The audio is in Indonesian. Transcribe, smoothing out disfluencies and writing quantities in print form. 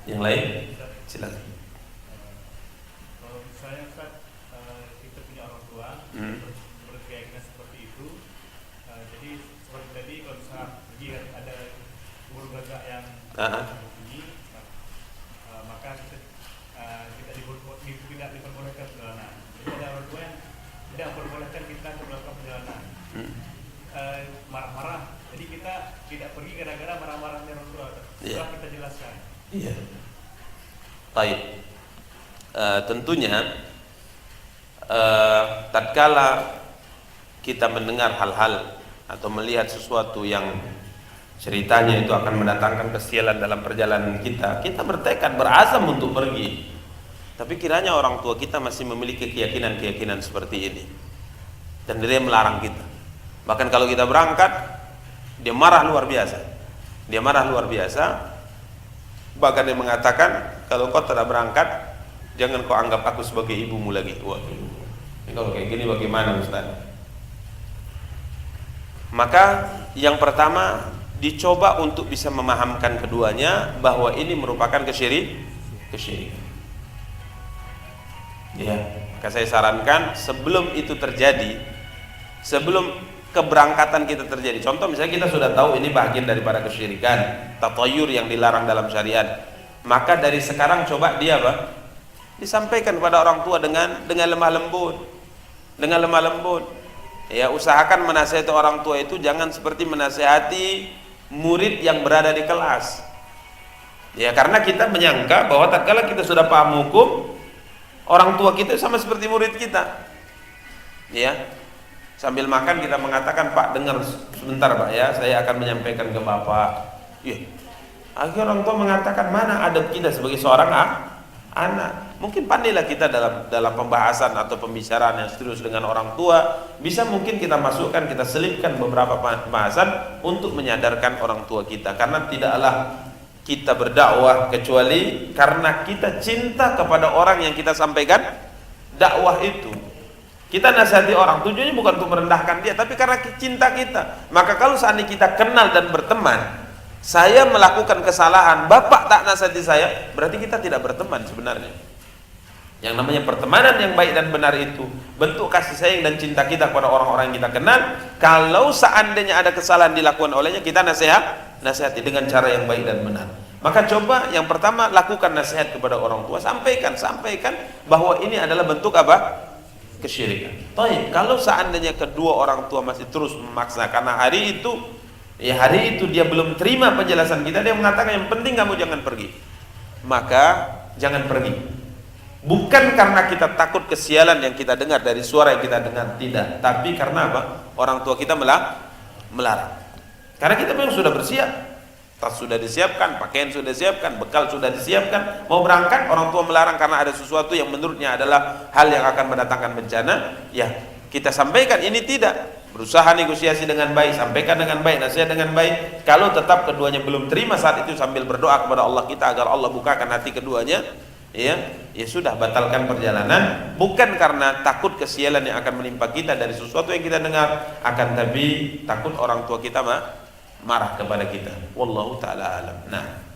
Yang lain silakan. Kalau misalnya Ustaz, kita punya orang tua berkeyakinan seperti itu, jadi seperti tadi kalau misalnya pergi ada guru gagak yang tinggi, maka kita tidak diperbolehkan perjalanan. Jadi ada orang tua yang tidak memperbolehkan kita untuk melakukan perjalanan, marah-marah. Jadi kita tidak pergi gara-gara marah-marahnya orang tua. Setelah kita jelaskan. Iya. Baik. Tentunya tatkala kita mendengar hal-hal atau melihat sesuatu yang ceritanya itu akan mendatangkan kesialan dalam perjalanan kita, kita bertekad, berazam untuk pergi. Tapi kiranya orang tua kita masih memiliki keyakinan-keyakinan seperti ini, dan dia melarang kita. Bahkan kalau kita berangkat, dia marah luar biasa. Dia marah luar biasa. Bahkan dia mengatakan, kalau kau tidak berangkat, jangan kau anggap aku sebagai ibumu lagi. Waduh, kalau kayak gini bagaimana Ustaz? Maka yang pertama, dicoba untuk bisa memahamkan keduanya bahwa ini merupakan kesyirikan. Ya, maka saya sarankan sebelum itu terjadi, sebelum keberangkatan kita terjadi, contoh misalnya kita sudah tahu ini bagian daripada kesyirikan, tatayur yang dilarang dalam syariat, maka dari sekarang coba dia disampaikan kepada orang tua dengan lemah lembut, ya, usahakan menasihati orang tua itu jangan seperti menasihati murid yang berada di kelas, ya, karena kita menyangka bahwa tatkala kita sudah paham hukum, orang tua kita sama seperti murid kita, ya. Sambil makan kita mengatakan, Pak, dengar sebentar Pak ya, saya akan menyampaikan ke Bapak. Ya, akhirnya orang tua mengatakan, mana adab kita sebagai seorang anak. Mungkin pandailah kita dalam pembahasan atau pembicaraan yang serius dengan orang tua, bisa mungkin kita masukkan, kita selipkan beberapa pembahasan untuk menyadarkan orang tua kita, karena tidaklah kita berdakwah kecuali karena kita cinta kepada orang yang kita sampaikan dakwah itu. Kita nasihati orang, tujuannya bukan untuk merendahkan dia, tapi karena cinta kita. Maka kalau seandainya kita kenal dan berteman, saya melakukan kesalahan, Bapak tak nasihati saya, berarti kita tidak berteman sebenarnya. Yang namanya pertemanan yang baik dan benar itu bentuk kasih sayang dan cinta kita kepada orang-orang yang kita kenal. Kalau seandainya ada kesalahan dilakukan olehnya, kita nasihati dengan cara yang baik dan benar. Maka coba yang pertama, lakukan nasihat kepada orang tua, sampaikan bahwa ini adalah bentuk kesyirikan. Baik, kalau seandainya kedua orang tua masih terus memaksa, karena hari itu dia belum terima penjelasan kita, dia mengatakan yang penting kamu jangan pergi, maka jangan pergi. Bukan karena kita takut kesialan yang kita dengar dari suara yang kita dengar, tidak, tapi karena orang tua kita melarang. Karena kita memang sudah bersiap, tas sudah disiapkan, pakaian sudah disiapkan, bekal sudah disiapkan, mau berangkat, orang tua melarang karena ada sesuatu yang menurutnya adalah hal yang akan mendatangkan bencana. Ya, kita sampaikan ini tidak, berusaha negosiasi dengan baik, sampaikan dengan baik, nasihat dengan baik. Kalau tetap keduanya belum terima saat itu, sambil berdoa kepada Allah kita agar Allah bukakan hati keduanya, ya sudah, batalkan perjalanan, bukan karena takut kesialan yang akan menimpa kita dari sesuatu yang kita dengar, akan tapi takut orang tua kita marah kepada kita. Wallahu ta'ala alam. Nah,